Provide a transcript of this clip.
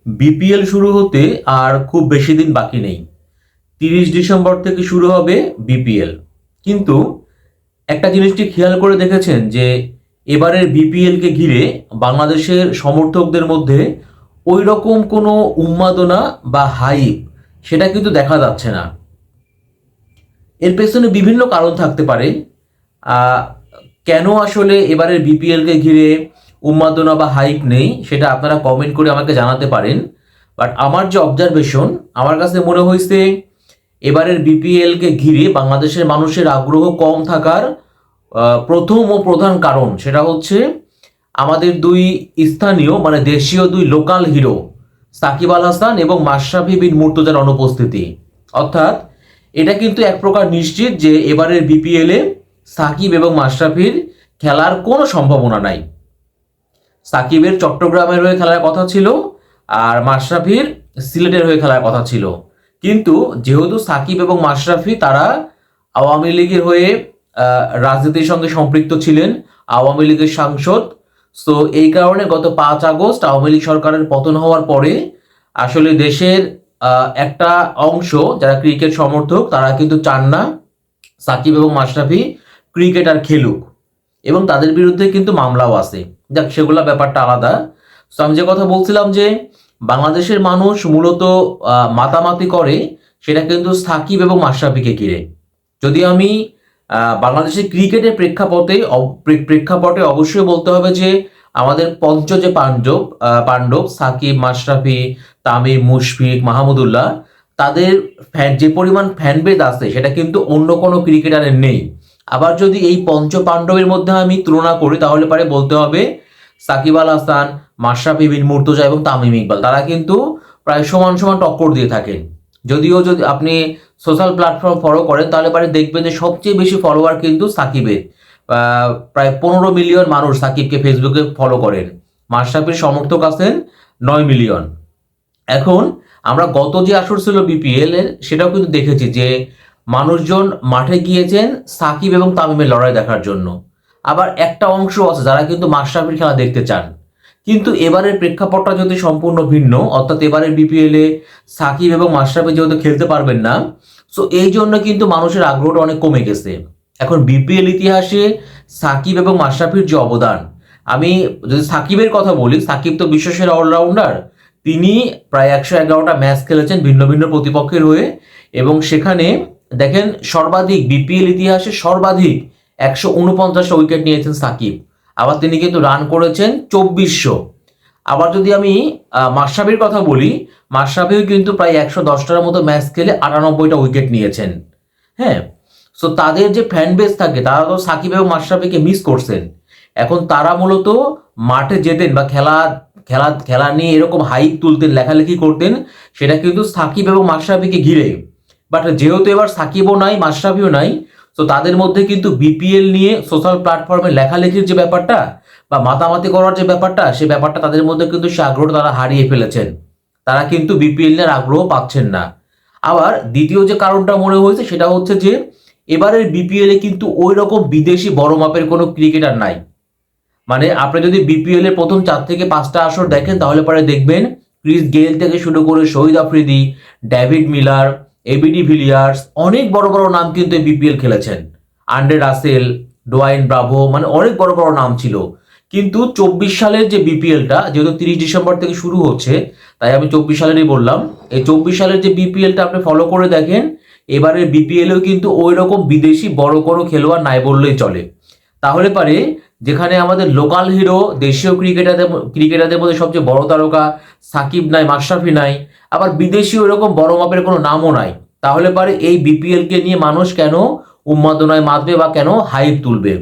BPL শুরু হতে আর খুব বেশি দিন বাকি নেই। 30 ডিসেম্বর থেকে শুরু হবে বিপিএল। কিন্তু একটা জিনিসটি খেয়াল করে দেখেছেন যে এবারের বিপিএল কে ঘিরে বাংলাদেশের সমর্থকদের মধ্যে ওই রকম কোনো উন্মাদনা বা হাইপ সেটা কিন্তু দেখা যাচ্ছে না। এর পেছনে বিভিন্ন কারণ থাকতে পারে। আহ, কেন আসলে এবারের বিপিএল কে ঘিরে উন্মাদনা বা হাইপ নেই সেটা আপনারা কমেন্ট করে আমাকে জানাতে পারেন। বাট আমার যে অবজারভেশন, আমার কাছে মনে হয়েছে এবারের বিপিএল কে ঘিরে বাংলাদেশের মানুষের আগ্রহ কম থাকার প্রথম ও প্রধান কারণ সেটা হচ্ছে আমাদের দুই স্থানীয় মানে দেশীয় দুই লোকাল হিরো সাকিব আল হাসান এবং মাশরাফি বিন মুর্তজার অনুপস্থিতি। অর্থাৎ এটা কিন্তু এক প্রকার নিশ্চিত যে এবারের বিপিএল এ সাকিব এবং মাশরাফির খেলার কোনো সম্ভাবনা নাই। সাকিবের চট্টগ্রামের হয়ে খেলার কথা ছিল, আর মাশরাফির সিলেটের হয়ে খেলার কথা ছিল। কিন্তু যেহেতু সাকিব এবং মাশরাফি তারা আওয়ামী লীগের হয়ে রাজনীতির সঙ্গে সম্পৃক্ত ছিলেন, আওয়ামী লীগের সাংসদ, তো এই কারণে গত 5 আগস্ট আওয়ামী লীগ সরকারের পতন হওয়ার পরে আসলে দেশের একটা অংশ যারা ক্রিকেট সমর্থক তারা কিন্তু চান না সাকিব এবং মাশরাফি ক্রিকেট আর খেলুক, এবং তাদের বিরুদ্ধে কিন্তু মামলাও আছে। যাক, সেগুলা ব্যাপারটা আলাদা। তো আমি যে কথা বলছিলাম যে বাংলাদেশের মানুষ মূলত মাতামাতি করে সেটা কিন্তু সাকিব এবং মাশরাফিকে ঘিরে। যদি আমি বাংলাদেশের ক্রিকেটের প্রেক্ষাপটে অবশ্যই বলতে হবে যে আমাদের পঞ্চ যে পাণ্ডব সাকিব, মাশরাফি, তামিম, মুশফিক, মাহমুদুল্লাহ, তাদের যে পরিমাণ ফ্যান বেজ আছে সেটা কিন্তু অন্য কোনো ক্রিকেটারের নেই। আবার যদি এই পঞ্চ পাণ্ডবের মধ্যে আমি তুলনা করি তাহলে পারে বলতে হবে সাকিব আল হাসান, মাশরাফি বিন মুর্তজা এবং তামিম ইকবাল তারা কিন্তু প্রায় সমান সমান টক্কর দিয়ে থাকেন। যদিও যদি আপনি সোশ্যাল প্ল্যাটফর্ম ফলো করেন তাহলে পারে দেখবেন যে সবচেয়ে বেশি ফলোয়ার কিন্তু সাকিবের। প্রায় 15 মিলিয়ন মানুষ সাকিবকে ফেসবুকে ফলো করেন। মাশরাফির সমর্থক আছেন 9 মিলিয়ন। এখন আমরা গত যে আসর ছিল বিপিএল এর সেটাও কিন্তু দেখেছি যে মানুষজন মাঠে গিয়েছেন সাকিব এবং তামিমের লড়াই দেখার জন্য। আবার একটা অংশ আছে যারা কিন্তু মাশরাফির খেলা দেখতে চান। কিন্তু এবারের প্রেক্ষাপটটা যদি সম্পূর্ণ ভিন্ন, অর্থাৎ এবারের বিপিএল এ সাকিব এবং মাশরাফি যেহেতু খেলতে পারবেন না, সো এই জন্য কিন্তু মানুষের আগ্রহটা অনেক কমে গেছে। এখন বিপিএল ইতিহাসে সাকিব এবং মাশরাফির যে অবদান, আমি যদি সাকিবের কথা বলি, সাকিব তো বিশ্বসেরা অলরাউন্ডার। তিনি প্রায় 111টা ম্যাচ খেলেছেন ভিন্ন ভিন্ন প্রতিপক্ষের হয়ে, এবং সেখানে দেখেন সর্বাধিক বিপিএল ইতিহাসে সর্বাধিক 149টা উইকেট নিয়েছেন সাকিব। আবার তিনি কিন্তু রান করেছেন 2400। আবার যদি আমি মাশরাফির কথা বলি, মাশরাফিও কিন্তু প্রায় 110টার মতো ম্যাচ খেলে 98টা উইকেট নিয়েছেন। হ্যাঁ, সো তাদের যে ফ্যান বেস থাকে তারা তো সাকিব এবং মাশরাফিকে মিস করছেন। এখন তারা মূলত মাঠে যেতেন বা খেলা খেলা খেলা নিয়ে এরকম হাইপ তুলতেন, লেখালেখি করতেন, সেটা কিন্তু সাকিব এবং মাশরাফিকে ঘিরে। বাট যেহেতু এবার সাকিবও নাই, মাশরাফিও নাই, তো তাদের মধ্যে কিন্তু বিপিএল নিয়ে সোশ্যাল প্ল্যাটফর্মে লেখালেখির যে ব্যাপারটা বা মাতামাতি করার যে ব্যাপারটা, সে ব্যাপারটা তাদের মধ্যে কিন্তু সে আগ্রহটা তারা হারিয়ে ফেলেছেন। তারা কিন্তু বিপিএল এর আগ্রহ পাচ্ছেন না। আবার দ্বিতীয় যে কারণটা মনে হয়েছে সেটা হচ্ছে যে এবারের বিপিএল এ কিন্তু ওই রকম বিদেশি বড় মাপের কোনো ক্রিকেটার নাই। মানে আপনি যদি বিপিএল এর প্রথম 4 থেকে 5টা আসর দেখেন তাহলে পরে দেখবেন ক্রিস গেইল থেকে শুরু করে Shahid Afridi, David Miller, AB de Villiers, অনেক বড় বড় নাম কিন্তু বিপিএল খেলেছেন। আন্ড্রে রাসেল, ডোয়াইন ব্রাভো, মানে অনেক বড় বড় নাম ছিল। কিন্তু 24 সালের যে বিপিএলটা, যেহেতু 30 ডিসেম্বর থেকে শুরু হচ্ছে তাই আমি 24 সালেরই বললাম, এই 24 সালের যে বিপিএলটা আপনি ফলো করে দেখেন, এবারের বিপিএলেও কিন্তু ওই রকম বিদেশি বড় কোনো খেলোয়াড় নাই বললেই চলে। তাহলে পারে যেখানে আমাদের লোকাল হিরো দেশীয় ক্রিকেটারদের মধ্যে সবচেয়ে বড় তারকা সাকিব নাই, মাশরাফি নাই, আবার বিদেশি ওইরকম বড় মাপের কোনো নামও নাই, তাহলে পারে এই বিপিএল কে নিয়ে মানুষ কেন উন্মাদনায় মাতবে বা কেন হাইপ তুলবে?